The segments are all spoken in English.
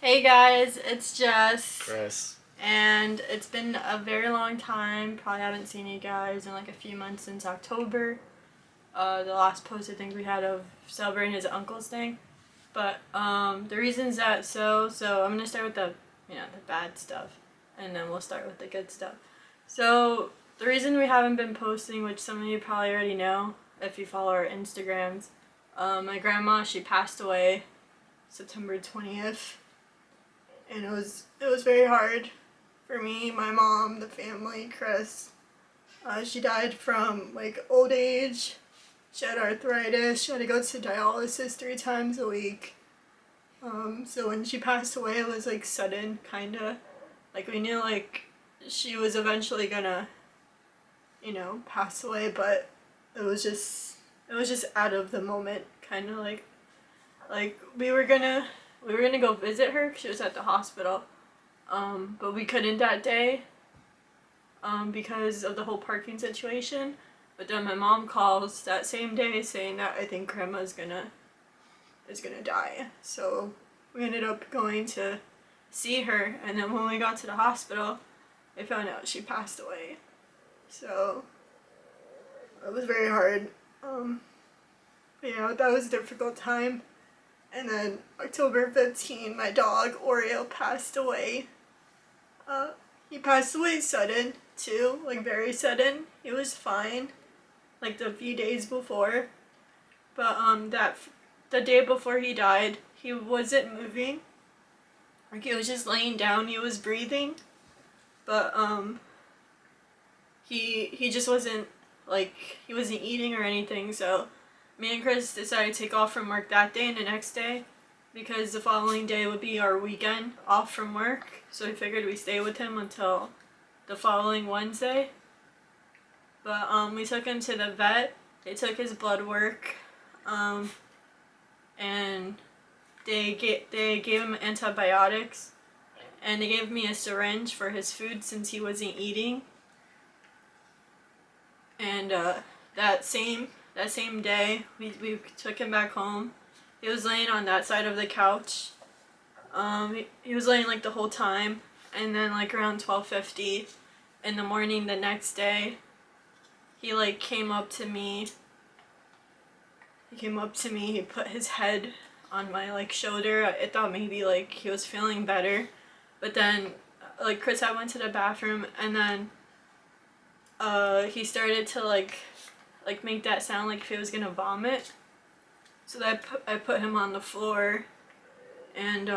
Hey guys, it's Jess. Chris. And it's been a very long time. Probably haven't seen you guys in like a few months since October. The last post I think we had of celebrating his uncle's thing. But the reasons that so I'm gonna start with the the bad stuff, and then we'll start with the good stuff. So the reason we haven't been posting, which some of you probably already know if you follow our Instagrams, my grandma, she passed away September 20th. And it was very hard for me, my mom, the family, Chris. She died from like old age. She had arthritis. She had to go to dialysis 3 times a week. So when she passed away, it was like sudden, kinda. Like we knew like she was eventually gonna, pass away, but it was just out of the moment, kind of like we were gonna go visit her 'cause she was at the hospital, but we couldn't that day because of the whole parking situation. But then my mom calls that same day saying that I think grandma's gonna die. So we ended up going to see her, and then when we got to the hospital, I found out she passed away. So it was very hard. That was a difficult time. And then October 15, my dog Oreo passed away. He passed away sudden too, like very sudden. He was fine, like the few days before, but the day before he died, he wasn't moving. Like he was just laying down. He was breathing, but he just wasn't he wasn't eating or anything. So me and Chris decided to take off from work that day and the next day because the following day would be our weekend off from work. So we figured we'd stay with him until the following Wednesday. But we took him to the vet. They took his blood work, and they gave him antibiotics, and they gave me a syringe for his food since he wasn't eating. And that same day, we took him back home. He was laying on that side of the couch. He was laying like the whole time, and then like around 12:50 in the morning the next day, he came up to me. He put his head on my shoulder. I thought maybe he was feeling better, but then Chris, I went to the bathroom, and then he started to make that sound like if he was gonna vomit. So that I put him on the floor, and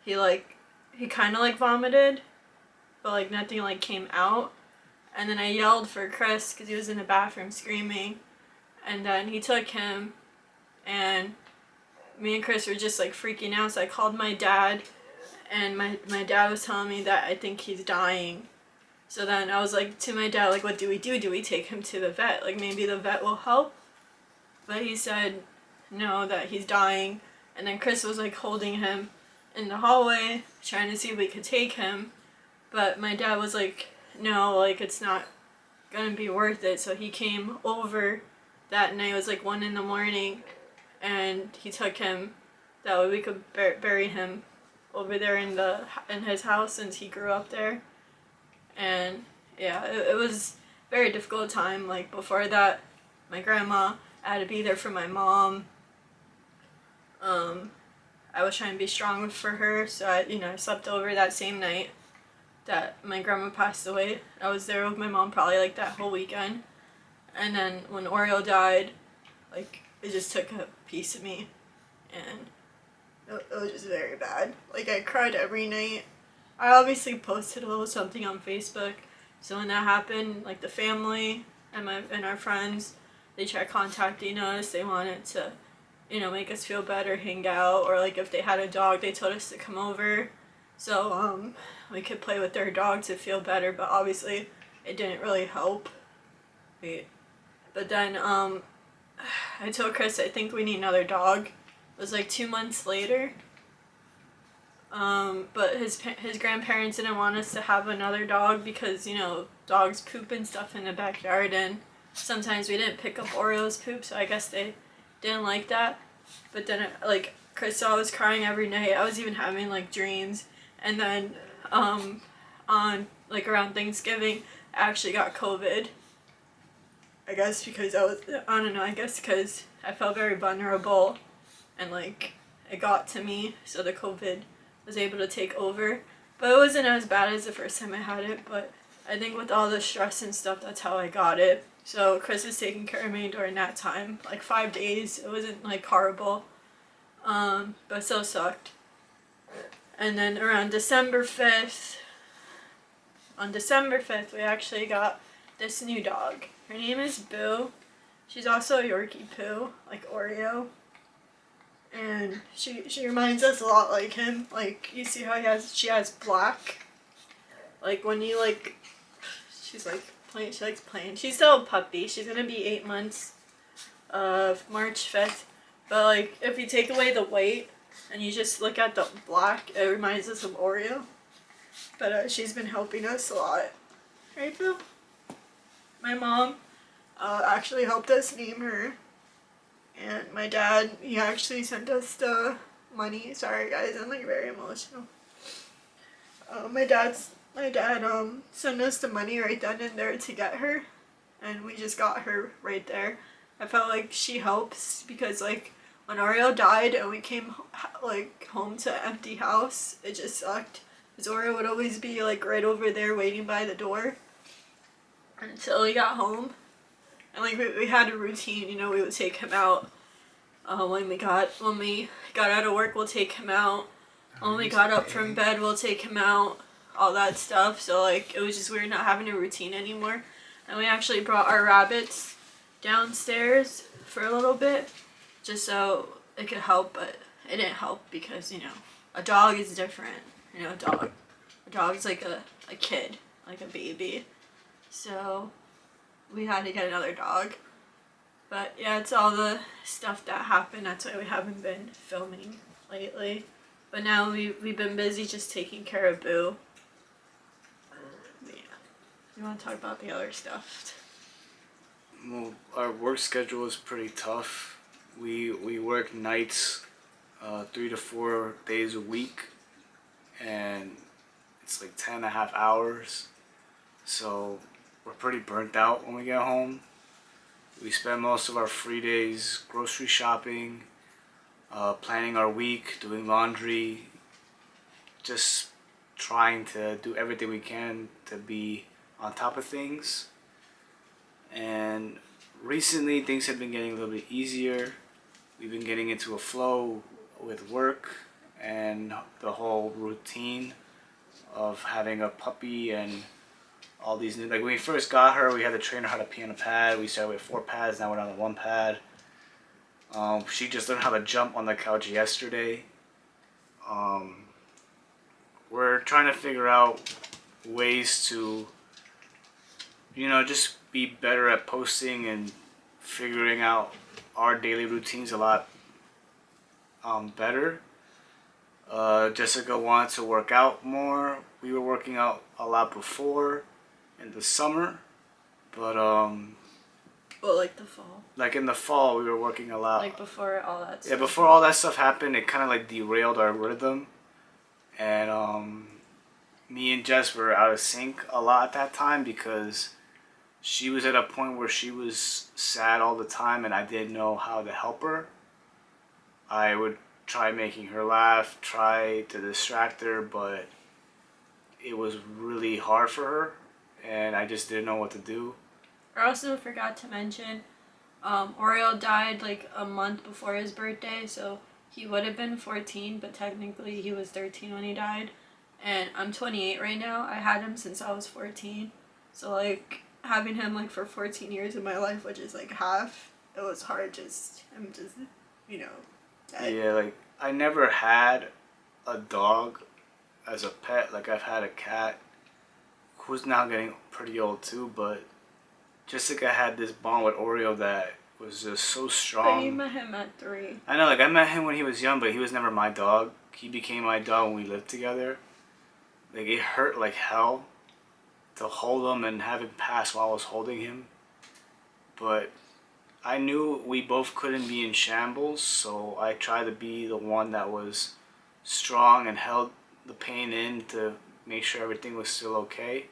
he kind of vomited, but nothing came out. And then I yelled for Chris because he was in the bathroom screaming, and then he took him, and me and Chris were just freaking out. So I called my dad, and my dad was telling me that I think he's dying. So then I was to my dad, what do we do? Do we take him to the vet? Maybe the vet will help? But he said no, that he's dying. And then Chris was holding him in the hallway, trying to see if we could take him. But my dad was no, it's not gonna be worth it. So he came over that night. It was 1 in the morning, and he took him. That way we could bury him over there in his house since he grew up there. And yeah, it was a very difficult time. Before that, my grandma, I had to be there for my mom. I was trying to be strong for her, so I slept over that same night that my grandma passed away. I was there with my mom probably that whole weekend. And then when Oreo died, it just took a piece of me, and it was just very bad. I cried every night. I obviously posted a little something on Facebook, so when that happened, the family and our friends, they tried contacting us. They wanted to, make us feel better, hang out, or if they had a dog, they told us to come over, so we could play with their dog to feel better. But obviously, it didn't really help. But then I told Chris I think we need another dog. It was 2 months later. But his grandparents didn't want us to have another dog because, dogs poop and stuff in the backyard, and sometimes we didn't pick up Oreo's poop, so I guess they didn't like that. But then, Chris saw I was crying every night. I was even having like dreams. And then on like around Thanksgiving, I actually got COVID. I guess because I don't know, I guess because I felt very vulnerable and like it got to me, so the COVID was able to take over. But it wasn't as bad as the first time I had it, but I think with all the stress and stuff, that's how I got it. So Chris was taking care of me during that time, like 5 days. It wasn't like horrible, but still sucked. And then around December 5th, on December 5th, we actually got this new dog. Her name is Boo. She's also a Yorkie poo, like Oreo. And she reminds us a lot like him. Like, you see how she has black. Like, when you, like, she's, like, playing, she likes playing. She's still a puppy. She's gonna be 8 months of March 5th. But, like, if you take away the white and you just look at the black, it reminds us of Oreo. But she's been helping us a lot. Right, Boo? My mom actually helped us name her. And my dad, he actually sent us the money. Sorry guys, I'm like very emotional. My dad sent us the money right then and there to get her. And we just got her right there. I felt like she helps because like when Oreo died and we came like home to an empty house, it just sucked. Because Oreo would always be like right over there waiting by the door until we got home. And like we had a routine, you know, we would take him out. When we got out of work, we'll take him out. When we got up from bed, we'll take him out. All that stuff. So like it was just weird not having a routine anymore. And we actually brought our rabbits downstairs for a little bit, just so it could help. But it didn't help because, you know, a dog is different. You know, a dog is like a kid, like a baby. So we had to get another dog. But yeah, it's all the stuff that happened. That's why we haven't been filming lately. But now we've been busy just taking care of Boo. But yeah. You want to talk about the other stuff? Well, our work schedule is pretty tough. We work nights 3 to 4 days a week. And it's like 10.5 hours. So we're pretty burnt out when we get home. We spend most of our free days grocery shopping, planning our week, doing laundry, just trying to do everything we can to be on top of things. And recently things have been getting a little bit easier. We've been getting into a flow with work and the whole routine of having a puppy and all these new, like when we first got her, we had to train her how to pee on a pad. We started with 4 pads, now we're down to 1 pad. She just learned how to jump on the couch yesterday. We're trying to figure out ways to, you know, just be better at posting and figuring out our daily routines a lot better. Jessica wanted to work out more. We were working out a lot before in the summer, but Well, like the fall. like in the fall we were working a lot. Like before all that stuff. Yeah, before all that stuff happened, it kind of like derailed our rhythm, and me and Jess were out of sync a lot at that time because she was at a point where she was sad all the time and I didn't know how to help her. I would try making her laugh, try to distract her, but it was really hard for her and I just didn't know what to do. I also forgot to mention, Oreo died like a month before his birthday, so he would have been 14, but technically he was 13 when he died. And I'm 28 right now. I had him since I was 14. So like having him like for 14 years of my life, which is like half, it was hard. I'm just, you know. Yeah, like I never had a dog as a pet. Like I've had a cat who's now getting pretty old too, but Jessica had this bond with Oreo that was just so strong. But you met him at 3. I know, like I met him when he was young, but he was never my dog. He became my dog when we lived together. Like it hurt like hell to hold him and have him pass while I was holding him. But I knew we both couldn't be in shambles, so I tried to be the one that was strong and held the pain in to make sure everything was still okay.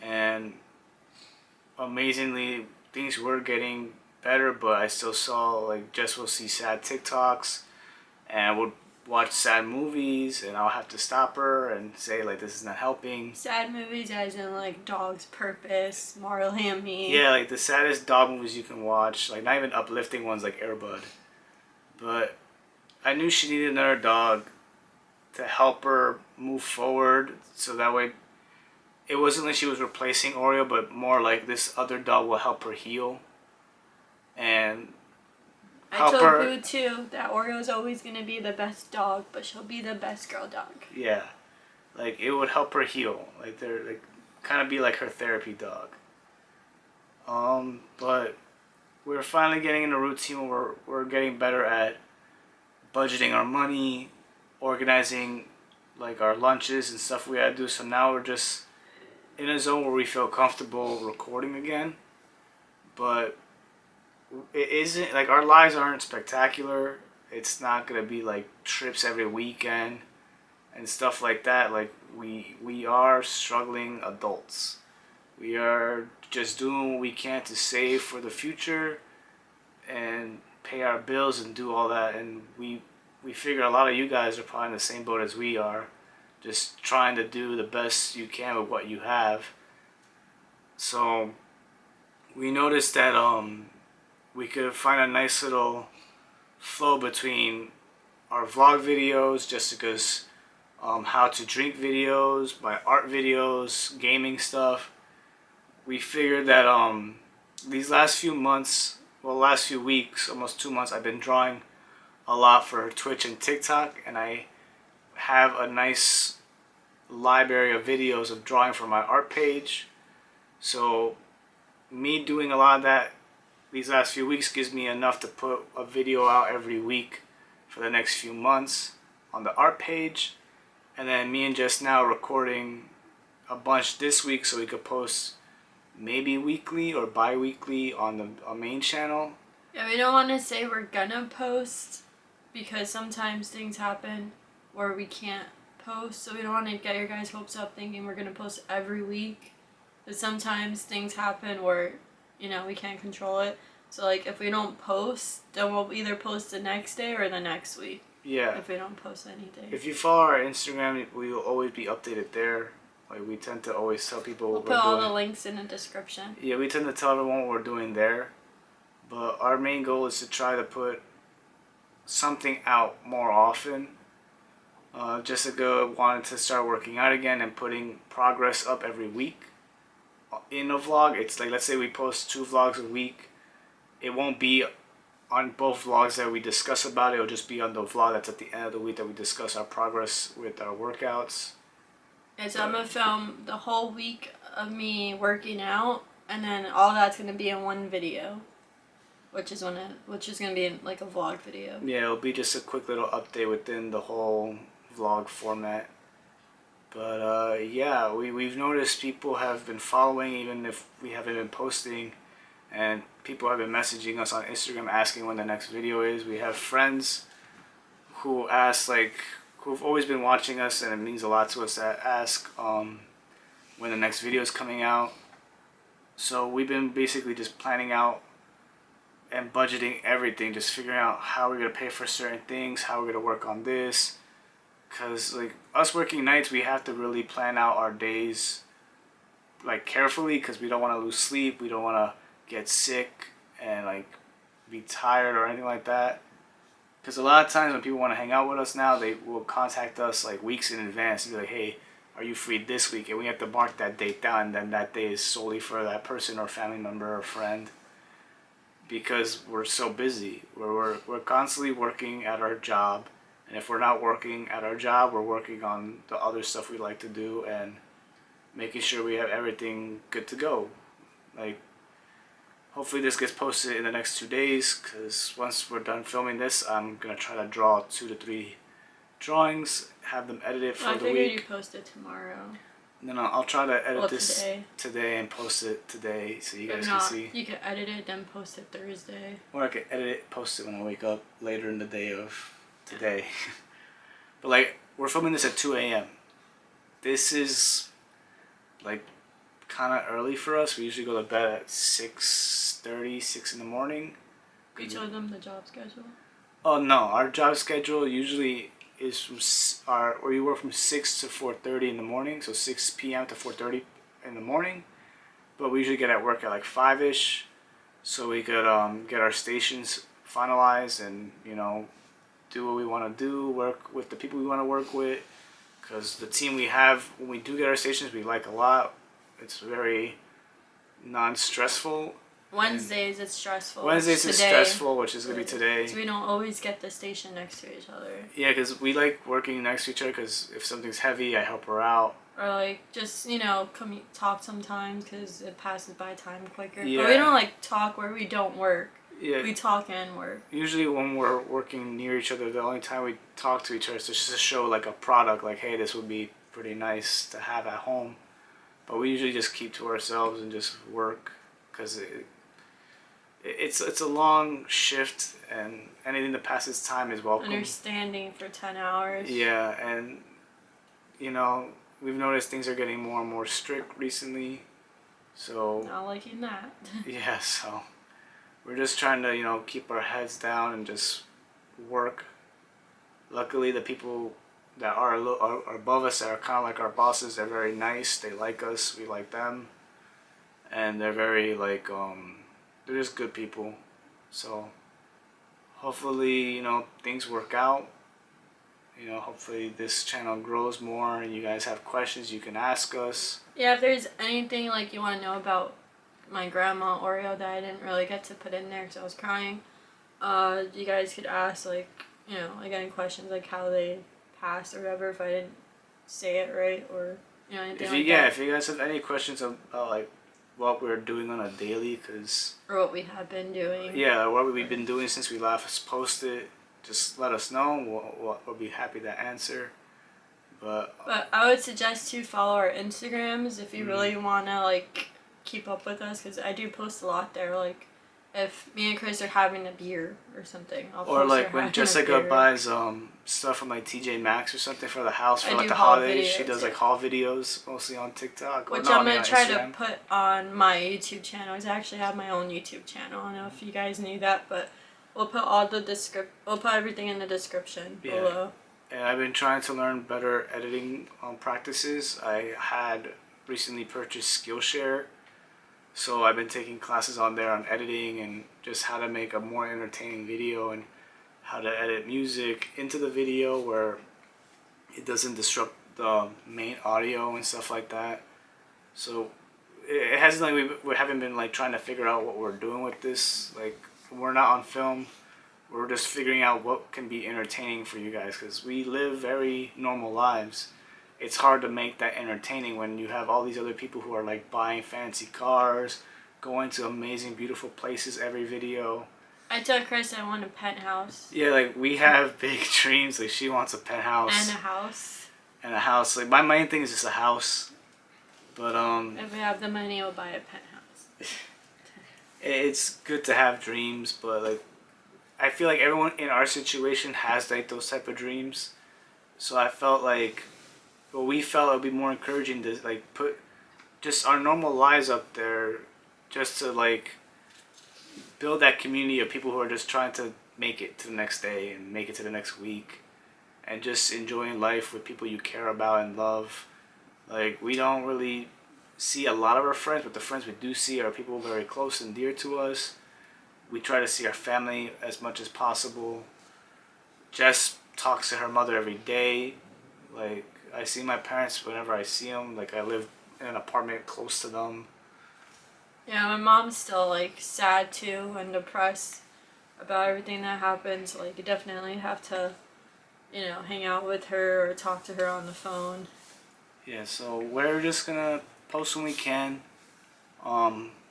And amazingly, things were getting better, but I still saw, like, Jess will see sad TikToks, and I would watch sad movies, and I'll have to stop her and say, like, this is not helping. Sad movies as in, like, Dog's Purpose, Marley and Me. Yeah, like, the saddest dog movies you can watch, like, not even uplifting ones like Air Bud. But I knew she needed another dog to help her move forward, so that way it wasn't like she was replacing Oreo, but more like this other dog will help her heal and I told Boo too that Oreo is always going to be the best dog, but she'll be the best girl dog. Yeah, like it would help her heal. Like they're like kind of be like her therapy dog. But we're finally getting in a routine where we're getting better at budgeting our money, organizing like our lunches and stuff we gotta do. So now we're just in a zone where we feel comfortable recording again. But it isn't like our lives aren't spectacular. It's not gonna be like trips every weekend and stuff like that. Like we are struggling adults. We are just doing what we can to save for the future and pay our bills and do all that. And we figure a lot of you guys are probably in the same boat as we are, just trying to do the best you can with what you have. So we noticed that we could find a nice little flow between our vlog videos, Jessica's how to drink videos, my art videos, gaming stuff. We figured that these last few months, well, last few weeks, almost 2 months, I've been drawing a lot for Twitch and TikTok, and I have a nice library of videos of drawing for my art page. So me doing a lot of that these last few weeks gives me enough to put a video out every week for the next few months on the art page, and then me and Jess now recording a bunch this week so we could post maybe weekly or bi-weekly on the main channel. Yeah, we don't want to say we're gonna post because sometimes things happen where we can't post, so we don't want to get your guys' hopes up thinking we're gonna post every week. But sometimes things happen where, you know, we can't control it. So like if we don't post, then we'll either post the next day or the next week. Yeah. If we don't post anything. If you follow our Instagram, we will always be updated there. Like we tend to always tell people we'll what put we're all doing. the links in the description. Yeah, we tend to tell everyone what we're doing there. But our main goal is to try to put something out more often. Jessica wanted to start working out again and putting progress up every week in a vlog. It's like, let's say we post 2 vlogs a week. It won't be on both vlogs that we discuss about it. It'll just be on the vlog that's at the end of the week that we discuss our progress with our workouts. And so I'm going to film the whole week of me working out, and then all that's going to be in one video, which is going to be in like a vlog video. Yeah, it'll be just a quick little update within the whole vlog format. But yeah, we've noticed people have been following even if we haven't been posting, and people have been messaging us on Instagram asking when the next video is. We have friends who ask, like, who've always been watching us, and it means a lot to us, that ask when the next video is coming out. So we've been basically just planning out and budgeting everything, just figuring out how we're going to pay for certain things, how we're going to work on this. Because like us working nights, we have to really plan out our days like carefully, because we don't want to lose sleep, we don't want to get sick and like be tired or anything like that. Because a lot of times when people want to hang out with us now, they will contact us like weeks in advance and be like, hey, are you free this week? And we have to mark that date down, and then that day is solely for that person or family member or friend, because we're so busy. We're constantly working at our job, and if we're not working at our job, we're working on the other stuff we like to do and making sure we have everything good to go. Like, hopefully this gets posted in the next 2 days, because once we're done filming this, I'm going to try to draw 2 to 3 drawings, have them edited for the week. I figured you post it tomorrow. then I'll try to edit this today and post it today so you guys if can not, see. you can edit it then post it Thursday. Or I could edit it, post it when I wake up later in the day of today. But like, we're filming this at 2 a.m. This is like kind of early for us. We usually go to bed at 6:30, 6 in the morning. You told them the job schedule? Oh no, our job schedule usually is from we work from 6 to 4:30 in the morning, so 6 p.m. to 4:30 in the morning. But we usually get at work at like 5ish, so we could get our stations finalized and do what we want to do, work with the people we want to work with, because the team we have when we do get our stations we like a lot. It's very non-stressful. Wednesdays it's stressful. Wednesdays is stressful, which is going to be today. So we don't always get the station next to each other. Yeah, because we like working next to each other, because if something's heavy, I help her out. Or like just, come talk sometimes because it passes by time quicker. Yeah. But we don't like talk where we don't work. Yeah. We talk and work. Usually when we're working near each other, the only time we talk to each other is just to show like a product, like, hey, this would be pretty nice to have at home. But we usually just keep to ourselves and just work, because it's a long shift, and anything that passes time is welcome. Understanding for 10 hours. Yeah, and we've noticed things are getting more and more strict recently, so not liking that. Yeah, so we're just trying to keep our heads down and just work. Luckily, the people that are above us, that are kind of like our bosses, they're very nice. They like us, we like them, and they're very like they're just good people. So hopefully things work out. Hopefully this channel grows more and you guys have questions you can ask us. Yeah, if there's anything like you want to know about my grandma Oreo that I didn't really get to put in there because I was crying, you guys could ask like any questions like how they passed or whatever, if I didn't say it right, or anything like that. If you guys have any questions about like what we're doing on a daily, or what we have been doing. Yeah, what we've been doing since we last posted, just let us know. We'll be happy to answer. But I would suggest to follow our Instagrams if you really want to like keep up with us, because I do post a lot there. Like if me and Chris are having a beer or something, I'll post. Or like when Jessica buys stuff from like TJ Maxx or something for the house for like the holidays, she does like haul videos mostly on TikTok. Which I'm gonna try to put on my YouTube channel. I actually have my own YouTube channel. I don't know if you guys knew that, but we'll put we'll put everything in the description below. And I've been trying to learn better editing practices. I had recently purchased Skillshare, so I've been taking classes on there on editing and just how to make a more entertaining video and how to edit music into the video where it doesn't disrupt the main audio and stuff like that. So it hasn't like we haven't been like trying to figure out what we're doing with this. Like we're not on film. We're just figuring out what can be entertaining for you guys, because we live very normal lives. It's hard to make that entertaining when you have all these other people who are like buying fancy cars, going to amazing beautiful places every video. I told Chris I want a penthouse. Yeah, like we have big dreams. Like she wants a penthouse. And a house. And a house. Like my main thing is just a house. But if we have the money, we'll buy a penthouse. It's good to have dreams, but like I feel like everyone in our situation has like those type of dreams. So I felt like, well, we felt it would be more encouraging to like put just our normal lives up there, just to like build that community of people who are just trying to make it to the next day and make it to the next week, and just enjoying life with people you care about and love. Like we don't really see a lot of our friends, but the friends we do see are people very close and dear to us. We try to see our family as much as possible. Jess talks to her mother every day. Like I see my parents whenever I see them. Like I live in an apartment close to them. Yeah, my mom's still like sad too and depressed about everything that happened. So like you definitely have to, hang out with her or talk to her on the phone. Yeah, so we're just gonna post when we can.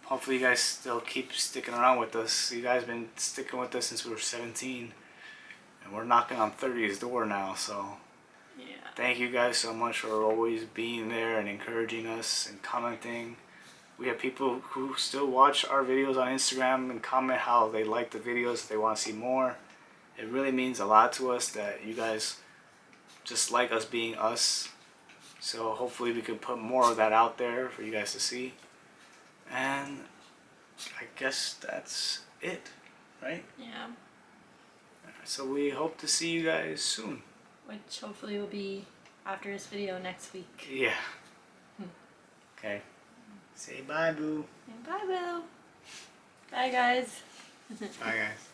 Hopefully you guys still keep sticking around with us. You guys been sticking with us since we were 17. And we're knocking on 30's door now, so Yeah. Thank you guys so much for always being there and encouraging us and commenting. We have people who still watch our videos on Instagram and comment how they like the videos, they want to see more. It really means a lot to us that you guys just like us being us. So hopefully we can put more of that out there for you guys to see. And I guess that's it, right? Yeah. So we hope to see you guys soon. Which hopefully will be after this video next week. Yeah. Okay. Say bye, boo. And bye, Boo. Bye, guys. Bye, guys.